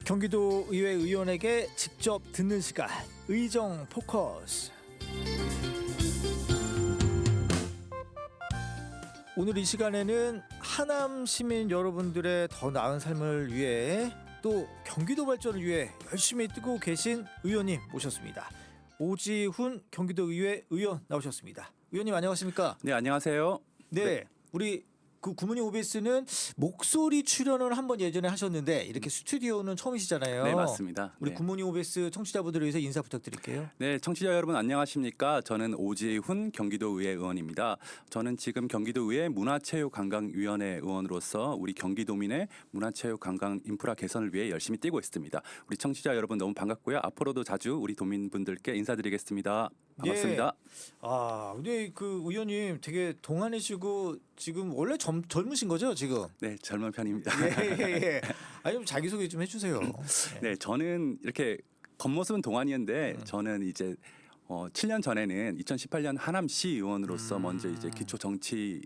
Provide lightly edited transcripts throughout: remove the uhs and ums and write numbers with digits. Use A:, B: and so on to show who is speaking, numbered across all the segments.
A: 경기도 의회 의원에게 직접 듣는 시간, 의정 포커스. 오늘 이 시간에는 하남 시민 여러분들의 더 나은 삶을 위해 또 경기도 발전을 위해 열심히 뛰고 계신 의원님 모셨습니다. 오지훈 경기도의회 의원 나오셨습니다. 의원님 안녕하십니까?
B: 네, 안녕하세요.
A: 네. 우리 그 구문희 OBS는 목소리 출연을 한번 예전에 하셨는데 이렇게 스튜디오는 처음이시잖아요.
B: 네, 맞습니다.
A: 우리
B: 네.
A: 구문희 OBS 청취자분들을 위해서 인사 부탁드릴게요.
B: 네, 청취자 여러분 안녕하십니까? 저는 오지훈 경기도의회 의원입니다. 저는 지금 경기도의회 문화체육관광위원회 의원으로서 우리 경기도민의 문화체육관광 인프라 개선을 위해 열심히 뛰고 있습니다. 우리 청취자 여러분 너무 반갑고요. 앞으로도 자주 우리 도민분들께 인사드리겠습니다. 반갑습니다.
A: 예. 아, 근데 그 의원님 되게 동안이시고 지금 원래 젊으신 거죠 지금?
B: 네, 젊은 편입니다.
A: 예. 아니 좀 자기 소개 좀 해주세요.
B: 네, 저는 이렇게 겉모습은 동안이었는데 저는 이제 7년 전에는 2018년 하남시 의원으로서 먼저 이제 기초 정치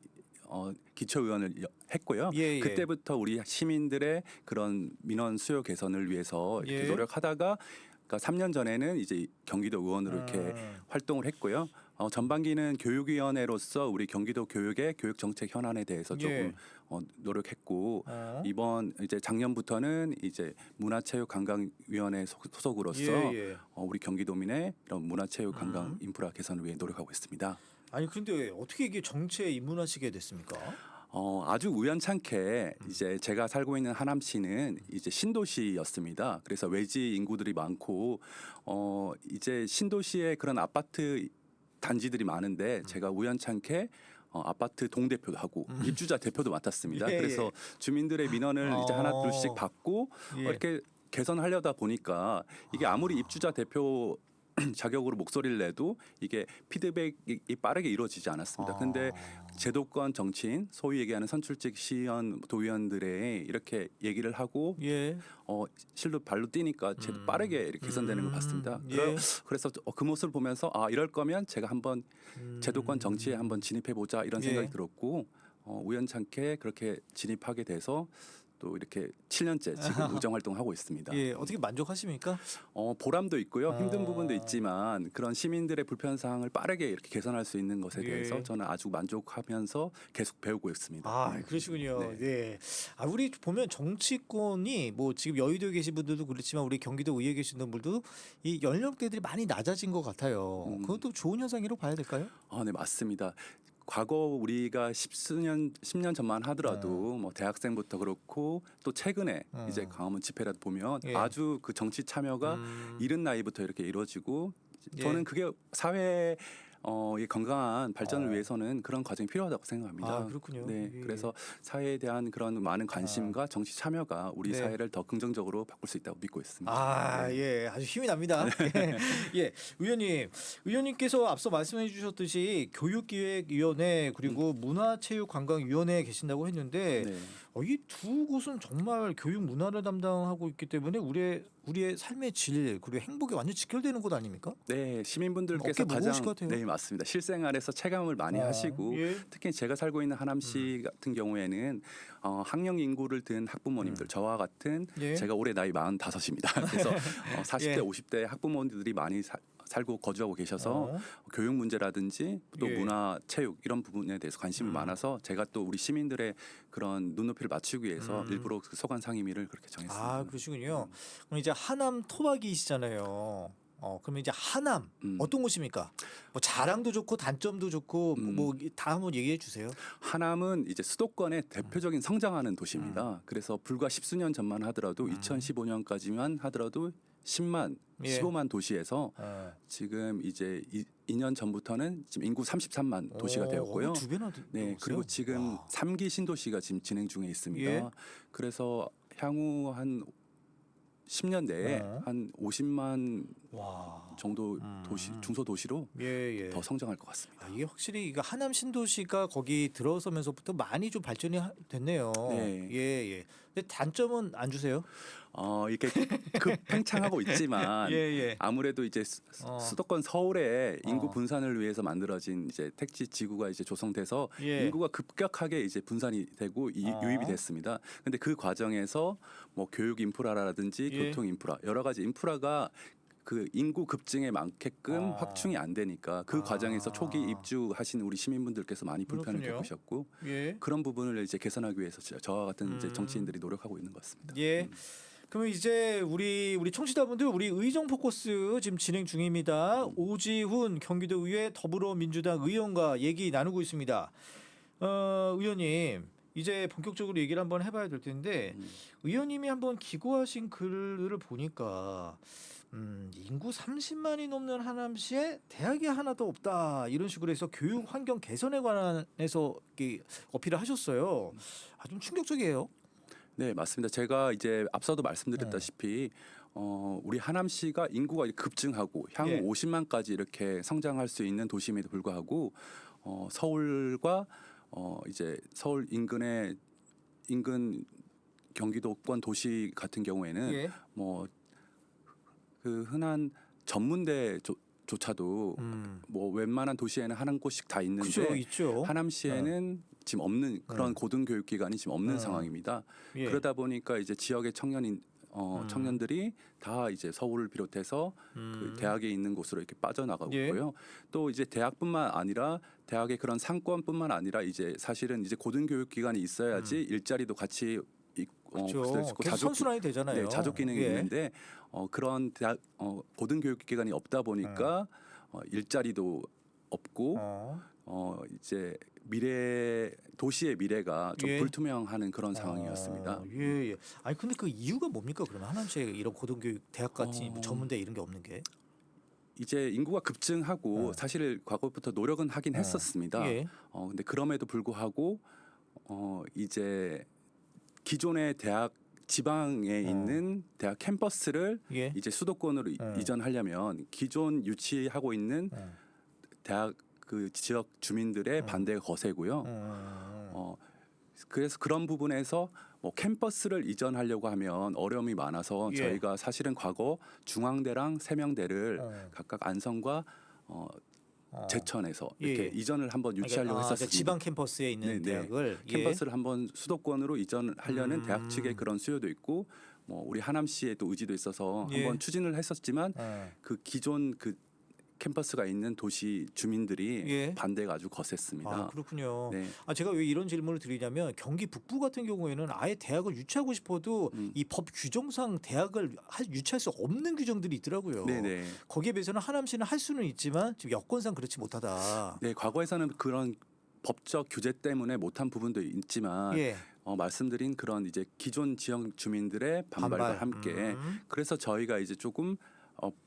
B: 기초의원을 했고요.
A: 예.
B: 그때부터 우리 시민들의 그런 민원 수요 개선을 위해서 이렇게
A: 예.
B: 노력하다가 그러니까 3년 전에는 이제 경기도 의원으로 이렇게 활동을 했고요. 전반기는 교육위원회로서 우리 경기도 교육의 교육 정책 현안에 대해서 조금 노력했고 이번 이제 작년부터는 이제 문화체육관광위원회 소속으로서 우리 경기도민의 이런 문화체육관광 인프라 개선을 위해 노력하고 있습니다.
A: 아니 근데 어떻게 이게 정치에 입문하시게 됐습니까?
B: 아주 우연찮게 이제 제가 살고 있는 하남시는 이제 신도시였습니다. 그래서 외지 인구들이 많고 이제 신도시에 그런 아파트 단지들이 많은데 제가 우연찮게 아파트 동대표도 하고 입주자 대표도 맡았습니다.
A: 예.
B: 그래서 주민들의 민원을 이제 하나 둘씩 받고
A: 예.
B: 이렇게 개선하려다 보니까 이게 아무리 입주자 대표 자격으로 목소리를 내도 이게 피드백이 빠르게 이루어지지 않았습니다. 근데 제도권 정치인 소위 얘기하는 선출직 시의원 도의원들의 이렇게 얘기를 하고 실로 발로 뛰니까 빠르게 이렇게 개선되는 걸 봤습니다. 그래서 그 모습을 보면서 이럴 거면 제가 한번 제도권 정치에 한번 진입해 보자 이런 생각이 들었고 우연찮게 그렇게 진입하게 돼서 또 이렇게 7년째 지금 의정 활동을 하고 있습니다.
A: 예, 어떻게 만족하십니까?
B: 보람도 있고요. 힘든 부분도 있지만 그런 시민들의 불편 사항을 빠르게 이렇게 개선할 수 있는 것에 대해서 저는 아주 만족하면서 계속 배우고 있습니다.
A: 아, 그러시군요. 네. 아, 우리 보면 정치권이 뭐 지금 여의도에 계신 분들도 그렇지만 우리 경기도 의회에 계신 분들도 이 연령대들이 많이 낮아진 것 같아요. 그것도 좋은 현상이라고 봐야 될까요?
B: 네, 맞습니다. 과거 우리가 10년 전만 하더라도 뭐 대학생부터 그렇고 또 최근에 이제 광화문 집회라도 보면 아주 그 정치 참여가 이른 나이부터 이렇게 이루어지고 저는 그게 사회 이 건강한 발전을 위해서는 그런 과정이 필요하다고 생각합니다.
A: 아, 그렇군요.
B: 네, 그래서 사회에 대한 그런 많은 관심과 정치 참여가 우리 사회를 더 긍정적으로 바꿀 수 있다고 믿고 있습니다.
A: 예, 아주 힘이 납니다. 예, 의원님께서 앞서 말씀해 주셨듯이 교육기획위원회 그리고 문화체육관광위원회에 계신다고 했는데 이 두 곳은 정말 교육 문화를 담당하고 있기 때문에 우리의 삶의 질 그리고 행복이 완전 직결되는 곳 아닙니까?
B: 네, 시민분들께서
A: 어깨 무거우실 것 같아요.
B: 네, 맞습니다. 실생활에서 체감을 많이 하시고 특히 제가 살고 있는 하남시 같은 경우에는 학령 인구를 든 학부모님들 저와 같은 제가 올해 나이 45입니다. 그래서 40대 50대 학부모님들이 많이 살고 거주하고 계셔서 교육 문제라든지 또 문화 체육 이런 부분에 대해서 관심이 많아서 제가 또 우리 시민들의 그런 눈높이를 맞추기 위해서 일부러 그 소관 상임위를 그렇게 정했습니다.
A: 아, 그러시군요. 그럼 이제 하남 토박이시잖아요. 그러면 이제 하남 어떤 곳입니까? 뭐 자랑도 좋고 단점도 좋고 뭐 다 한번 얘기해 주세요.
B: 하남은 이제 수도권의 대표적인 성장하는 도시입니다. 그래서 불과 10수년 전만 하더라도 2015년까지만 하더라도 10만, 15만 도시에서 지금 이제 2년 전부터는 지금 인구 33만 도시가 되었고요.
A: 두 배나
B: 네, 그리고 지금 3기 신도시가 지금 진행 중에 있습니다. 그래서 향후 한 10년 내에 한 50만 정도 도시 중소도시로 더 성장할 것 같습니다.
A: 이게 확실히 이거 하남 신도시가 거기 들어서면서부터 많이 좀 발전이 됐네요.
B: 네.
A: 근데 단점은 안 주세요?
B: 이게 팽창하고 있지만
A: 예, 예.
B: 아무래도 이제 수도권 서울의 인구
A: 어.
B: 분산을 위해서 만들어진 이제 택지 지구가 이제 조성돼서
A: 예.
B: 인구가 급격하게 이제 분산이 되고 유입이 됐습니다. 근데 그 과정에서 뭐 교육 인프라라든지
A: 예.
B: 교통 인프라 여러 가지 인프라가 그 인구 급증에 맞게끔 확충이 안 되니까 그 과정에서 초기 입주하신 우리 시민분들께서 많이 불편을
A: 그렇군요.
B: 겪으셨고
A: 예.
B: 그런 부분을 이제 개선하기 위해서 저와 같은 이제 정치인들이 노력하고 있는 것 같습니다.
A: 예. 그러면 이제 우리 청취자분들 우리 의정 포커스 지금 진행 중입니다. 오지훈 경기도의회 더불어민주당 의원과 얘기 나누고 있습니다. 의원님 이제 본격적으로 얘기를 한번 해봐야 될 텐데 의원님이 한번 기고하신 글을 보니까 인구 30만이 넘는 하남시에 대학이 하나도 없다 이런 식으로 해서 교육 환경 개선에 관해서 어필을 하셨어요. 좀 충격적이에요.
B: 네, 맞습니다. 제가 이제 앞서도 말씀드렸다시피 우리 하남시가 인구가 급증하고 향후
A: 예.
B: 50만까지 이렇게 성장할 수 있는 도시임에도 불구하고 서울과 이제 서울 인근 경기도권 도시 같은 경우에는
A: 예.
B: 뭐 그 흔한 전문대조차도 뭐 웬만한 도시에는 한 곳씩 다 있는데
A: 그죠, 있죠.
B: 하남시에는 지금 없는 그런 고등교육기관이 지금 없는 상황입니다.
A: 예.
B: 그러다 보니까 이제 지역의 청년들이 다 이제 서울을 비롯해서 그 대학에 있는 곳으로 이렇게 빠져나가고
A: 예.
B: 있고요. 또 이제 대학뿐만 아니라 대학의 그런 상권뿐만 아니라 이제 사실은 이제 고등교육기관이 있어야지 일자리도 같이
A: 그렇죠.
B: 있고
A: 계속 선순환이 되잖아요.
B: 네, 자족 기능이
A: 예.
B: 있는데 그런 대학 고등교육기관이 없다 보니까 일자리도 없고 이제 도시의 미래가 좀
A: 예.
B: 불투명하는 그런 상황이었습니다.
A: 예, 예. 아니 근데 그 이유가 뭡니까? 그러면 하남시에 이런 고등교육 대학 같이 뭐 전문대 이런 게 없는 게?
B: 이제 인구가 급증하고 사실 과거부터 노력은 하긴 했었습니다.
A: 예.
B: 근데 그럼에도 불구하고 이제 기존의 대학 지방에 있는 대학 캠퍼스를
A: 예.
B: 이제 수도권으로 이전하려면 기존 유치하고 있는 대학 그 지역 주민들의 반대가 거세고요. 그래서 그런 부분에서 뭐 캠퍼스를 이전하려고 하면 어려움이 많아서
A: 예.
B: 저희가 사실은 과거 중앙대랑 세명대를 각각 안성과 제천에서 이렇게
A: 예.
B: 이전을 한번 유치하려고 했었습니다.
A: 지방 캠퍼스에 있는 대학을
B: 캠퍼스를 한번 수도권으로 이전하려는 대학 측의 그런 수요도 있고 뭐 우리 하남시의 또 의지도 있어서
A: 예.
B: 한번 추진을 했었지만 그 기존 그 캠퍼스가 있는 도시 주민들이
A: 예.
B: 반대가 아주 거셌습니다.
A: 그렇군요.
B: 네.
A: 제가 왜 이런 질문을 드리냐면 경기 북부 같은 경우에는 아예 대학을 유치하고 싶어도 이 법 규정상 대학을 유치할 수 없는 규정들이 있더라고요.
B: 네네.
A: 거기에 비해서는 하남시는 할 수는 있지만 지금 여건상 그렇지 못하다.
B: 네, 과거에서는 그런 법적 규제 때문에 못한 부분도 있지만
A: 예.
B: 말씀드린 그런 이제 기존 지역 주민들의 반발과 함께 그래서 저희가 이제 조금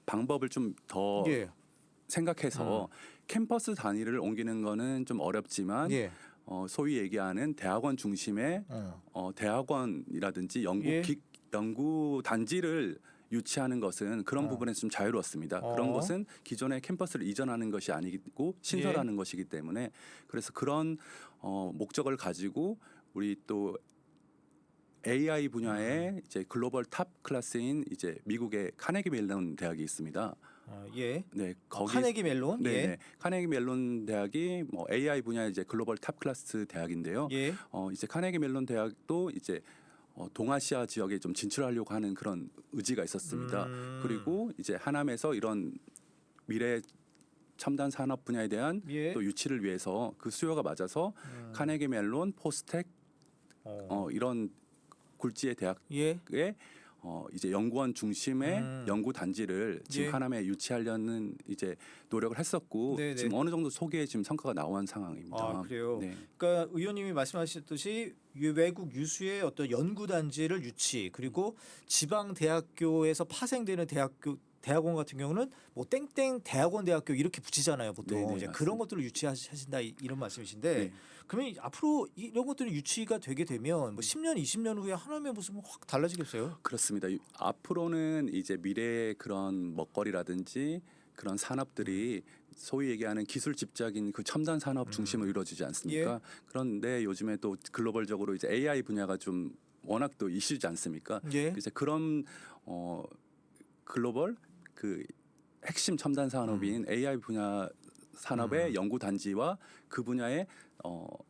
B: 방법을 좀 더
A: 예.
B: 생각해서 캠퍼스 단위를 옮기는 거는 좀 어렵지만
A: 예.
B: 소위 얘기하는 대학원 중심의 대학원이라든지
A: 예.
B: 연구 단지를 유치하는 것은 그런 부분에서 좀 자유로웠습니다. 그런 것은 기존의 캠퍼스를 이전하는 것이 아니고 신설하는 것이기 때문에 그래서 그런 목적을 가지고 우리 또 AI 분야의 이제 글로벌 탑 클래스인 이제 미국의 카네기 멜론 대학이 있습니다.
A: 예.
B: 네, 거기
A: 카네기 멜론.
B: 네,
A: 예.
B: 네. 카네기 멜론 대학이 뭐 AI 분야 이제 글로벌 탑 클래스 대학인데요.
A: 예.
B: 이제 카네기 멜론 대학도 이제 동아시아 지역에 좀 진출하려고 하는 그런 의지가 있었습니다. 그리고 이제 하남에서 이런 미래 첨단 산업 분야에 대한
A: 예.
B: 또 유치를 위해서 그 수요가 맞아서 카네기 멜론, 포스텍 이런 굴지의 대학에
A: 예.
B: 이제 연구원 중심의 연구 단지를 지금
A: 예.
B: 하남에 유치하려는 이제 노력을 했었고
A: 네네.
B: 지금 어느 정도 소기에 지금 성과가 나온 상황입니다.
A: 그래요.
B: 네.
A: 그러니까 의원님이 말씀하셨듯이 외국 유수의 어떤 연구 단지를 유치 그리고 지방 대학교에서 파생되는 대학원 같은 경우는 뭐 땡땡 대학원 대학교 이렇게 붙이잖아요 보통.
B: 네네,
A: 이제
B: 맞습니다.
A: 그런 것들을 유치하신다 이런 말씀이신데
B: 네.
A: 그러면 앞으로 이런 것들이 유치가 되게 되면 뭐 10년 20년 후에 하남의 모습은 확 달라지겠어요?
B: 그렇습니다. 앞으로는 이제 미래의 그런 먹거리라든지 그런 산업들이 소위 얘기하는 기술 집약인 그 첨단 산업 중심으로 이루어지지 않습니까?
A: 예.
B: 그런데 요즘에 또 글로벌적으로 이제 AI 분야가 좀 워낙 또 이슈지 않습니까?
A: 예.
B: 이제 그런 글로벌 그 핵심 첨단 산업인 AI 분야 산업의 연구 단지와 그 분야의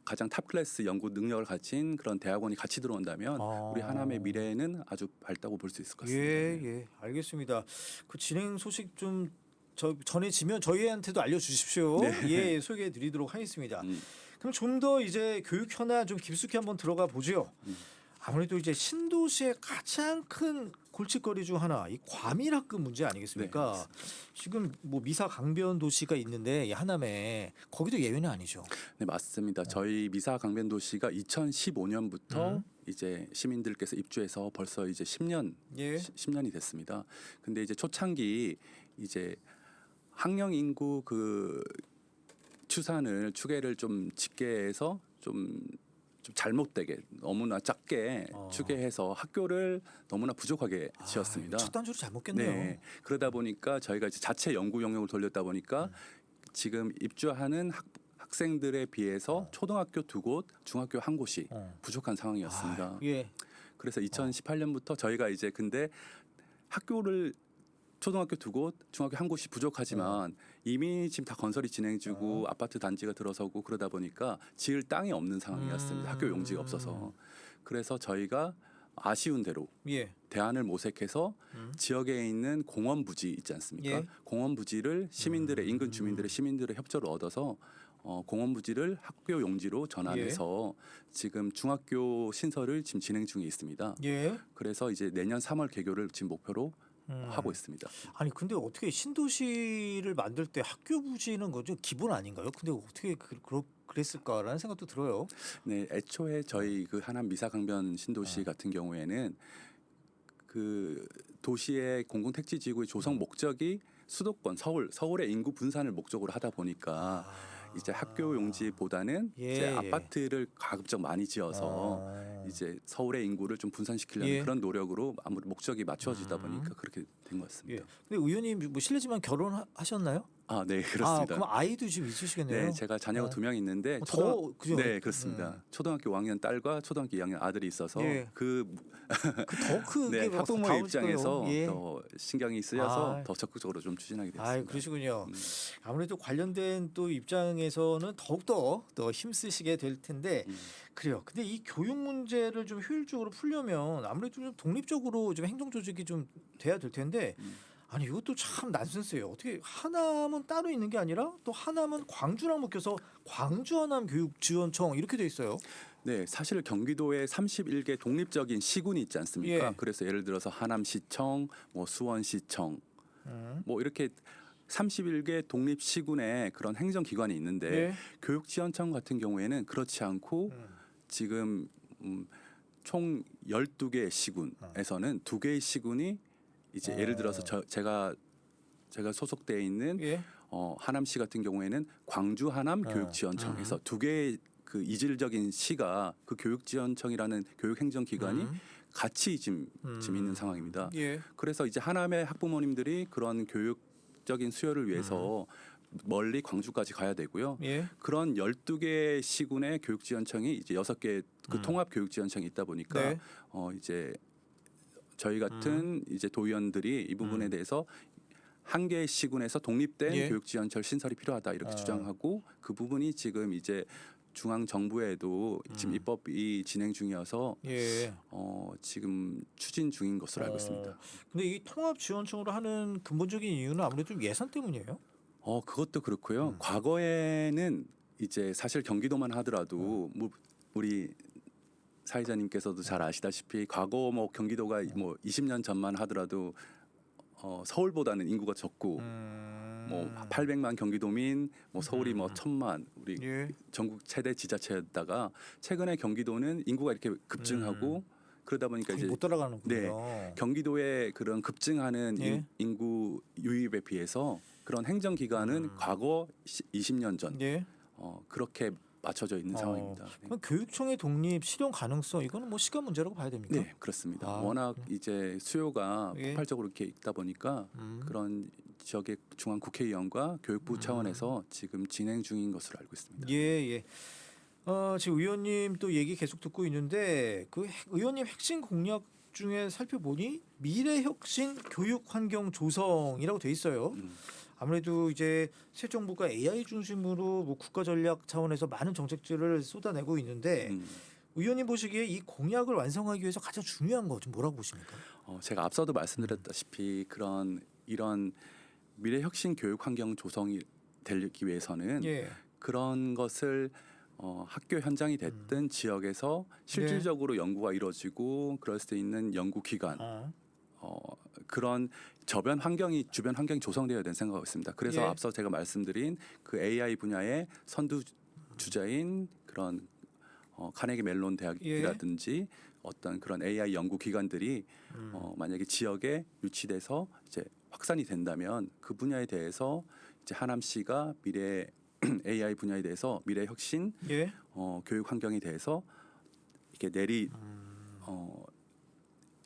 B: 가장 탑 클래스 연구 능력을 가진 그런 대학원이 같이 들어온다면 우리 하남의 미래는 아주 밝다고 볼 수 있을 것 같습니다.
A: 예, 예, 알겠습니다. 그 진행 소식 좀 전해지면 저희한테도 알려주십시오.
B: 네.
A: 예, 소개해드리도록 하겠습니다. 그럼 좀 더 이제 교육 현안 좀 깊숙이 한번 들어가 보죠. 아무래도 이제 신도시의 가장 큰 골칫거리 중 하나 이 과밀학급 문제 아니겠습니까? 지금 뭐 미사 강변 도시가 있는데 이 하남에 거기도 예외는 아니죠.
B: 네, 맞습니다. 저희 미사 강변 도시가 2015년부터 이제 시민들께서 입주해서 벌써 이제 10년
A: 예.
B: 10년이 됐습니다. 근데 이제 초창기 이제 학령 인구 그 추계를 좀 집계해서 좀 잘못되게 너무나 작게 추계해서 학교를 너무나 부족하게 지었습니다.
A: 첫 단추를 잘못 꼈네요.
B: 네. 그러다 보니까 저희가 이제 자체 연구 영역을 돌렸다 보니까 지금 입주하는 학생들에 비해서 초등학교 2곳, 중학교 1곳이 부족한 상황이었습니다.
A: 예.
B: 그래서 2018년부터 저희가 이제 근데 학교를 초등학교 2곳, 중학교 1곳이 부족하지만 이미 지금 다 건설이 진행 중이고 아파트 단지가 들어서고 그러다 보니까 지을 땅이 없는 상황이었습니다. 학교 용지가 없어서. 그래서 저희가 아쉬운 대로
A: 예.
B: 대안을 모색해서 지역에 있는 공원 부지 있지 않습니까?
A: 예.
B: 공원 부지를 시민들의 인근 주민들의 시민들의 협조를 얻어서 공원 부지를 학교 용지로 전환해서 지금 중학교 신설을 지금 진행 중에 있습니다.
A: 예.
B: 그래서 이제 내년 3월 개교를 지금 목표로 하고 있습니다.
A: 아니 근데 어떻게 신도시를 만들 때 학교 부지는 거죠 기본 아닌가요? 근데 어떻게 그랬을까라는 생각도 들어요.
B: 네, 애초에 저희 그 하남 미사강변 신도시 같은 경우에는 그 도시의 공공택지지구의 조성 목적이 수도권 서울의 인구 분산을 목적으로 하다 보니까 이제 학교 용지보다는 이제 아파트를 가급적 많이 지어서 이제 서울의 인구를 좀 분산시키려는 그런 노력으로 아무래도 목적이 맞춰지다 보니까 그렇게 된 것 같습니다.
A: 예. 근데 의원님 뭐 실례지만 결혼하셨나요?
B: 아, 네, 그렇습니다.
A: 그럼 아이도 좀 있으시겠네요.
B: 네, 제가 자녀가 2명 있는데
A: 그죠?
B: 네, 그렇습니다. 초등학교 5학년 딸과 초등학교 2학년 아들이 있어서
A: 더 크게
B: 네, 학부모의 입장에서
A: 예.
B: 더 신경이 쓰여서 더 적극적으로 좀 추진하게 됐습니다.
A: 그러시군요. 아무래도 관련된 또 입장에서는 더욱더 더 힘쓰시게 될 텐데 그래요. 근데 이 교육 문제를 좀 효율적으로 풀려면 아무래도 좀 독립적으로 좀 행정 조직이 좀 돼야 될 텐데 아니 이것도 참 난센스예요. 어떻게 하남은 따로 있는 게 아니라 또 하남은 광주랑 묶여서 광주 하남 교육지원청 이렇게 돼 있어요.
B: 네, 사실 경기도에 31개 독립적인 시군이 있지 않습니까? 그래서 예를 들어서 하남시청, 뭐 수원시청, 뭐 이렇게 31개 독립 시군의 그런 행정 기관이 있는데 교육지원청 같은 경우에는 그렇지 않고 지금 총 12개 시군에서는 2개의 시군이 이제 예를 들어서 제가 소속돼 있는 하남시 같은 경우에는 광주 하남 교육지원청에서 2개의 그 이질적인 시가 그 교육지원청이라는 교육행정기관이 같이 지금 있는 상황입니다. 그래서 이제 하남의 학부모님들이 그런 교육적인 수요를 위해서 멀리 광주까지 가야 되고요. 그런 12개 시군의 교육지원청이 이제 6개 그 통합 교육지원청이 있다 보니까 이제 저희 같은 이제 도의원들이 이 부분에 대해서 한 개의 시군에서 독립된 교육지원청 신설이 필요하다 이렇게 주장하고 그 부분이 지금 이제 중앙 정부에도 지금 입법이 진행 중이어서 지금 추진 중인 것으로 알고 있습니다.
A: 근데 이 통합 지원청으로 하는 근본적인 이유는 아무래도 좀 예산 때문이에요?
B: 그것도 그렇고요. 과거에는 이제 사실 경기도만 하더라도 뭐 우리 사회자님께서도 잘 아시다시피 과거 뭐 경기도가 뭐 20년 전만 하더라도 서울보다는 인구가 적고 뭐 800만 경기도민, 뭐 서울이 뭐 1000만 우리 전국 최대 지자체였다가 최근에 경기도는 인구가 이렇게 급증하고 그러다 보니까 이제
A: 못 따라가는군요.
B: 네, 경기도의 그런 급증하는 인구 유입에 비해서 그런 행정기관은 과거 20년 전 그렇게 맞춰져 있는 상황입니다.
A: 그럼 교육청의 독립 실현 가능성 이거는 뭐 시간 문제라고 봐야 됩니까?
B: 네, 그렇습니다. 워낙 이제 수요가 폭발적으로 이렇게 있다 보니까 그런 지역의 중앙 국회의원과 교육부 차원에서 지금 진행 중인 것으로 알고 있습니다.
A: 예. 지금 의원님 또 얘기 계속 듣고 있는데 그 의원님 핵심 공약 중에 살펴보니 미래혁신 교육환경 조성이라고 돼 있어요. 아무래도 이제 새 정부가 AI 중심으로 뭐 국가 전략 차원에서 많은 정책들을 쏟아내고 있는데 의원님 보시기에 이 공약을 완성하기 위해서 가장 중요한 거 좀 뭐라고 보십니까?
B: 제가 앞서도 말씀드렸다시피 이런 미래 혁신 교육 환경 조성이 되기 위해서는
A: 예.
B: 그런 것을 학교 현장이 됐든 지역에서 실질적으로 연구가 이루어지고 그럴 수 있는 연구 기관 그런 주변 환경이 조성되어야 되는 생각하고 있습니다. 그래서
A: 예.
B: 앞서 제가 말씀드린 그 AI 분야의 선두 주자인 그런 카네기 멜론 대학이라든지 어떤 그런 AI 연구 기관들이 만약에 지역에 유치돼서 이제 확산이 된다면 그 분야에 대해서 이제 하남시가 미래 AI 분야에 대해서 미래 혁신
A: 예.
B: 교육 환경에 대해서 이렇게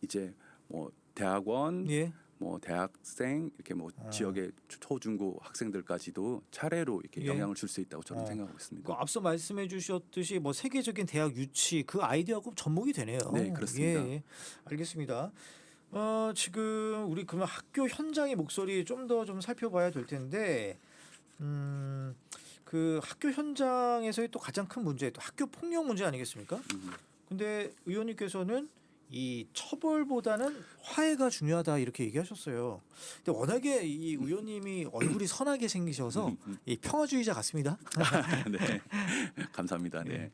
B: 이제 뭐 대학원
A: 예.
B: 뭐 대학생 이렇게 뭐 지역의 초중고 학생들까지도 차례로 이렇게
A: 예.
B: 영향을 줄 수 있다고 저는 생각하고 있습니다.
A: 그 앞서 말씀해 주셨듯이 뭐 세계적인 대학 유치 그 아이디어하고 접목이 되네요.
B: 네, 그렇습니다.
A: 예. 알겠습니다. 지금 우리 그러면 학교 현장의 목소리 좀 더 좀 살펴봐야 될 텐데 그 학교 현장에서의 또 가장 큰 문제 또 학교 폭력 문제 아니겠습니까? 근데 의원님께서는 이 처벌보다는 화해가 중요하다 이렇게 얘기하셨어요. 근데 워낙에 이 의원님이 얼굴이 선하게 생기셔서 이 평화주의자 같습니다.
B: 네, 감사합니다. 네.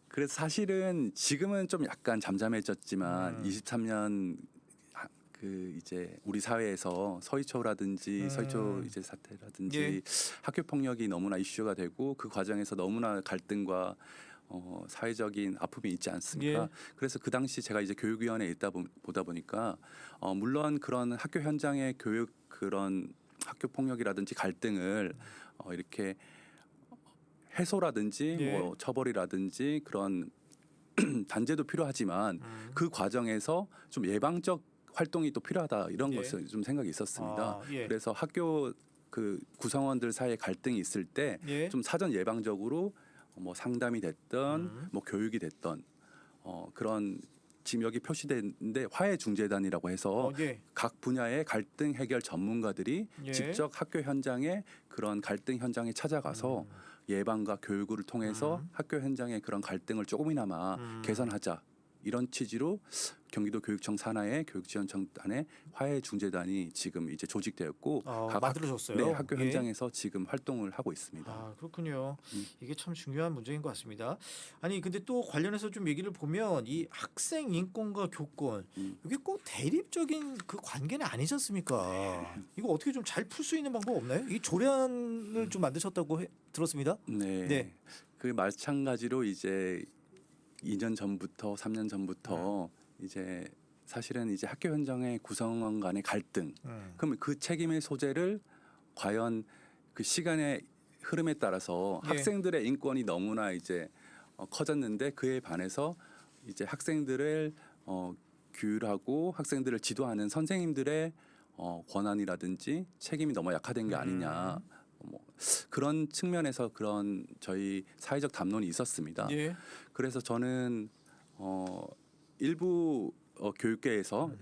B: 그래서 사실은 지금은 좀 약간 잠잠해졌지만 23년 그 이제 우리 사회에서 서희초라든지 서희초 이제 사태라든지
A: 예.
B: 학교 폭력이 너무나 이슈가 되고 그 과정에서 너무나 갈등과 사회적인 아픔이 있지 않습니까?
A: 예.
B: 그래서 그 당시 제가 이제 교육위원회에 보다 보니까 물론 그런 학교 현장의 그런 학교 폭력이라든지 갈등을 이렇게 해소라든지
A: 예.
B: 뭐 처벌이라든지 그런 단죄도 필요하지만 그 과정에서 좀 예방적 활동이 또 필요하다 이런
A: 예.
B: 것을 좀 생각이 있었습니다.
A: 예.
B: 그래서 학교 그 구성원들 사이에 갈등이 있을 때 좀
A: 예.
B: 사전 예방적으로 뭐 상담이 됐던 뭐 교육이 됐던 그런 지금 여기 표시되는데 화해중재단이라고 해서
A: 예.
B: 각 분야의 갈등 해결 전문가들이
A: 예.
B: 직접 학교 현장에 그런 갈등 현장에 찾아가서 예방과 교육을 통해서 학교 현장의 그런 갈등을 조금이나마 개선하자 이런 취지로 경기도 교육청 산하의 교육지원청단의 화해중재단이 지금 이제 조직되었고
A: 만들어졌어요.
B: 네, 학교
A: 예.
B: 현장에서 지금 활동을 하고 있습니다.
A: 그렇군요. 이게 참 중요한 문제인 것 같습니다. 아니 근데 또 관련해서 좀 얘기를 보면 이 학생 인권과 교권 이게 꼭 대립적인 그 관계는 아니지 않습니까? 이거 어떻게 좀 잘 풀 수 있는 방법 없나요? 이 조례안을 좀 만드셨다고 들었습니다.
B: 네.
A: 네.
B: 그 마찬가지로 이제 2년 전부터 3년 전부터 이제 사실은 이제 학교 현장의 구성원 간의 갈등. 그러면 그 책임의 소재를 과연 그 시간의 흐름에 따라서
A: 예.
B: 학생들의 인권이 너무나 이제 커졌는데 그에 반해서 이제 학생들을 규율하고 학생들을 지도하는 선생님들의 권한이라든지 책임이 너무 약화된 게 아니냐. 뭐 그런 측면에서 그런 저희 사회적 담론이 있었습니다.
A: 예.
B: 그래서 저는 일부 교육계에서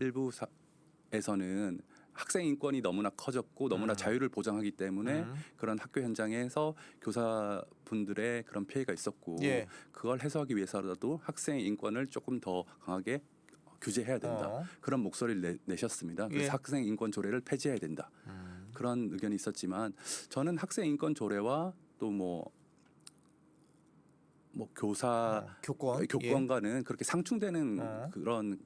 B: 일부에서는 학생 인권이 너무나 커졌고 너무나 자유를 보장하기 때문에 그런 학교 현장에서 교사분들의 그런 피해가 있었고
A: 예.
B: 그걸 해소하기 위해서라도 학생 인권을 조금 더 강하게 규제해야 된다. 그런 목소리를 내셨습니다. 그래서
A: 예.
B: 학생 인권 조례를 폐지해야 된다. 그런 의견이 있었지만 저는 학생 인권 조례와 또 뭐 교사 교권과는 그렇게 상충되는 그런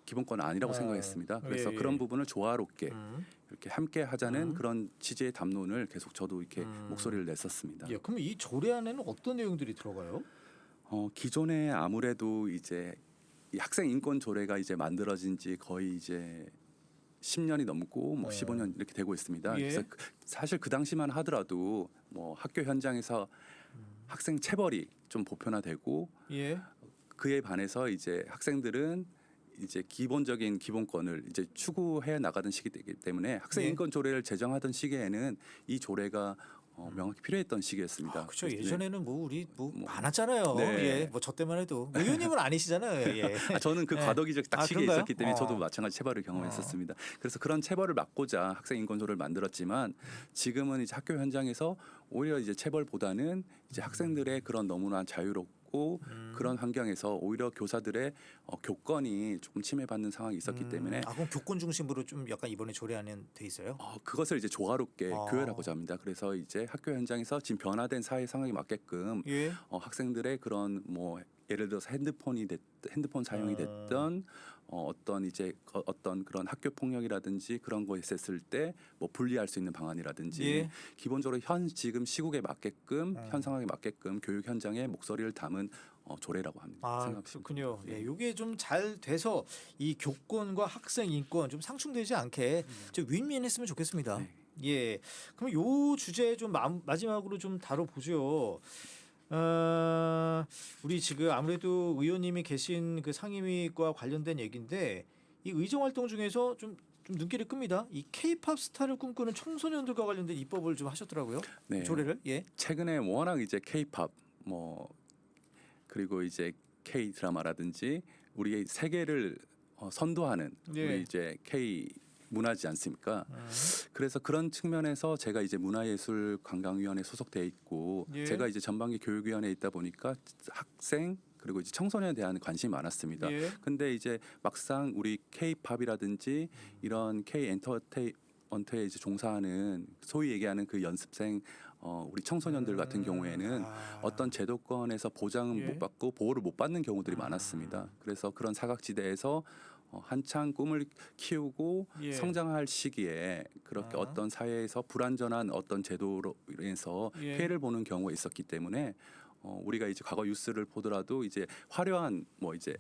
B: 기본권은 아니라고 생각했습니다. 그래서 그런 부분을 조화롭게 이렇게 함께 하자는 그런 취지의 담론을 계속 저도 이렇게 목소리를 냈었습니다.
A: 예. 그럼 이 조례안에는 어떤 내용들이 들어가요?
B: 기존에 아무래도 이제 이 학생 인권 조례가 이제 만들어진 지 거의 이제 10년이 넘고 뭐 15년 이렇게 되고 있습니다.
A: 예.
B: 그래서 사실 그 당시만 하더라도 뭐 학교 현장에서 학생 체벌이 좀 보편화되고
A: 예.
B: 그에 반해서 이제 학생들은 이제 기본적인 기본권을 이제 추구해 나가던 시기이기 때문에 학생
A: 예.
B: 인권 조례를 제정하던 시기에는 이 조례가 명확히 필요했던 시기였습니다.
A: 그렇죠.
B: 네.
A: 예전에는 뭐 우리 뭐 많았잖아요.
B: 네.
A: 예, 뭐 저 때만 해도 의원님은 아니시잖아요. 예.
B: 저는 그
A: 네.
B: 과도기적 딱 시기에
A: 그런가요?
B: 있었기 때문에 저도 마찬가지 체벌을 경험했었습니다. 그래서 그런 체벌을 막고자 학생 인권조를 만들었지만 지금은 이제 학교 현장에서 오히려 이제 체벌보다는 이제 학생들의 그런 너무나 자유롭고 그런 환경에서 오히려 교사들의 교권이 조금 침해받는 상황이 있었기 때문에
A: 그럼 교권 중심으로 좀 약간 이번에 조례안은 돼 있어요?
B: 그것을 이제 조화롭게 교율하고자 합니다. 그래서 이제 학교 현장에서 지금 변화된 사회 상황에 맞게끔
A: 예.
B: 학생들의 그런 뭐 예를 들어서 핸드폰 사용이 됐던 어떤 이제 어떤 그런 학교 폭력이라든지 그런 거 있었을 때 뭐 분리할 수 있는 방안이라든지
A: 예.
B: 기본적으로 지금 시국에 맞게끔 현 상황에 맞게끔 교육 현장에 목소리를 담은 조례라고 합니다. 생각하시면
A: 그렇군요. 예, 이게 좀 잘 돼서 이 교권과 학생 인권 좀 상충되지 않게 좀 윈윈했으면 좋겠습니다.
B: 네.
A: 예. 그럼 요 주제 좀 마지막으로 좀 다뤄보죠. 우리 지금 아무래도 의원님이 계신 그 상임위과 관련된 얘기인데 이 의정 활동 중에서 좀 눈길을 끕니다. 이 K-팝 스타를 꿈꾸는 청소년들과 관련된 입법을 좀 하셨더라고요.
B: 네.
A: 조례를. 예.
B: 최근에 워낙 이제 K-팝 뭐 그리고 이제 K 드라마라든지 우리의 세계를 선도하는
A: 예.
B: 우리 이제 K 문화지 않습니까? 그래서 그런 측면에서 제가 이제 문화예술관광위원회 소속돼 있고
A: 예.
B: 제가 이제 전반기 교육위원회에 있다 보니까 학생 그리고 이제 청소년에 대한 관심이 많았습니다.
A: 예.
B: 근데 이제 막상 우리 K-팝이라든지 이런 K-엔터테인먼트에 이제 종사하는 소위 얘기하는 그 연습생 우리 청소년들 같은 경우에는 어떤 제도권에서 보장은
A: 예.
B: 못 받고 보호를 못 받는 경우들이 많았습니다. 그래서 그런 사각지대에서 한창 꿈을 키우고
A: 예.
B: 성장할 시기에 그렇게 어떤 사회에서 불완전한 어떤 제도로 인해서
A: 예.
B: 피해를 보는 경우가 있었기 때문에 우리가 이제 과거 뉴스를 보더라도 이제 화려한 뭐 이제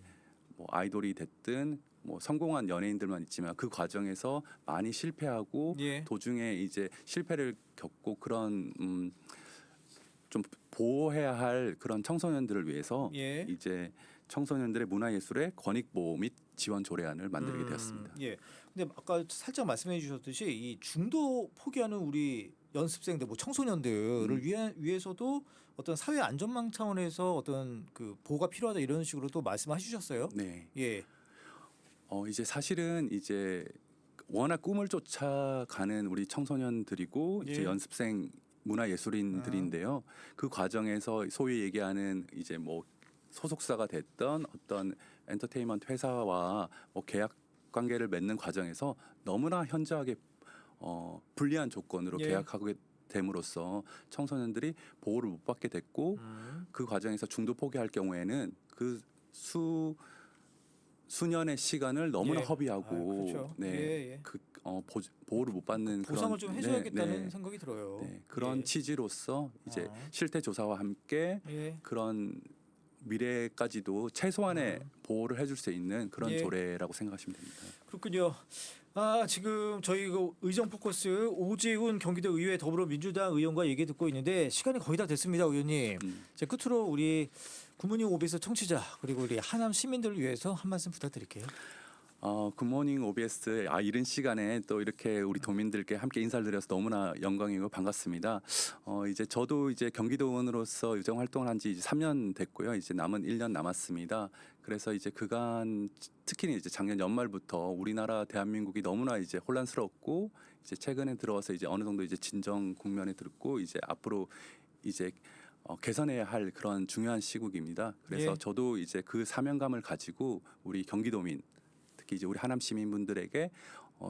B: 뭐 아이돌이 됐든 뭐 성공한 연예인들만 있지만 그 과정에서 많이 실패하고
A: 예.
B: 도중에 이제 실패를 겪고 그런 좀 보호해야 할 그런 청소년들을 위해서
A: 예.
B: 이제 청소년들의 문화예술의 권익보호 및 지원 조례안을 만들게 되었습니다.
A: 예. 근데 아까 살짝 말씀해 주셨듯이 이 중도 포기하는 우리 연습생들, 뭐 청소년들을 위해서도 어떤 사회 안전망 차원에서 어떤 그 보호가 필요하다 이런 식으로 또 말씀해 주셨어요.
B: 네.
A: 예.
B: 이제 사실은 이제 워낙 꿈을 쫓아가는 우리 청소년들이고
A: 예.
B: 이제 연습생 문화예술인들인데요. 그 과정에서 소위 얘기하는 이제 뭐 소속사가 됐던 어떤 엔터테인먼트 회사와 뭐 계약 관계를 맺는 과정에서 너무나 현저하게 불리한 조건으로
A: 예.
B: 계약하게 됨으로써 청소년들이 보호를 못 받게 됐고 그 과정에서 중도 포기할 경우에는 그 수년의 시간을 너무나
A: 예.
B: 허비하고
A: 그렇죠.
B: 네,
A: 예, 예.
B: 보호를 못 받는
A: 보상을
B: 그런
A: 좀 해줘야겠다는
B: 네,
A: 생각이 들어요.
B: 네, 그런
A: 예.
B: 취지로서 이제 실태 조사와 함께
A: 예.
B: 그런 미래까지도 최소한의 보호를 해줄 수 있는 그런
A: 예.
B: 조례라고 생각하시면 됩니다.
A: 그렇군요. 지금 저희 그 의정 포커스 오재훈 경기도 의회 더불어민주당 의원과 얘기 듣고 있는데 시간이 거의 다 됐습니다, 의원님. 제 끝으로 우리 굿모닝 OBS 청취자 그리고 우리 하남 시민들을 위해서 한 말씀 부탁드릴게요.
B: 굿모닝 OBS 이른 시간에 또 이렇게 우리 도민들께 함께 인사를 드려서 너무나 영광이고 반갑습니다. 이제 저도 이제 경기도 의원으로서 의정 활동을 한 지 3년 됐고요. 이제 남은 1년 남았습니다. 그래서 이제 그간 특히 이제 작년 연말부터 우리나라 대한민국이 너무나 이제 혼란스럽고 이제 최근에 들어와서 이제 어느 정도 이제 진정 국면에 들었고 이제 앞으로 이제 개선해야 할 그런 중요한 시국입니다. 그래서
A: 예.
B: 저도 이제 그 사명감을 가지고 우리 경기도민 특히 이제 우리 하남 시민분들에게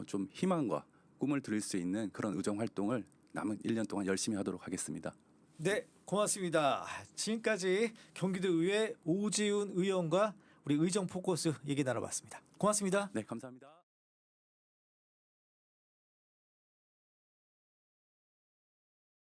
B: 좀 희망과 꿈을 드릴 수 있는 그런 의정 활동을 남은 1년 동안 열심히 하도록 하겠습니다.
A: 네, 고맙습니다. 지금까지 경기도 의회 오재훈 의원과 우리 의정 포커스 얘기 나눠봤습니다. 고맙습니다.
B: 네, 감사합니다.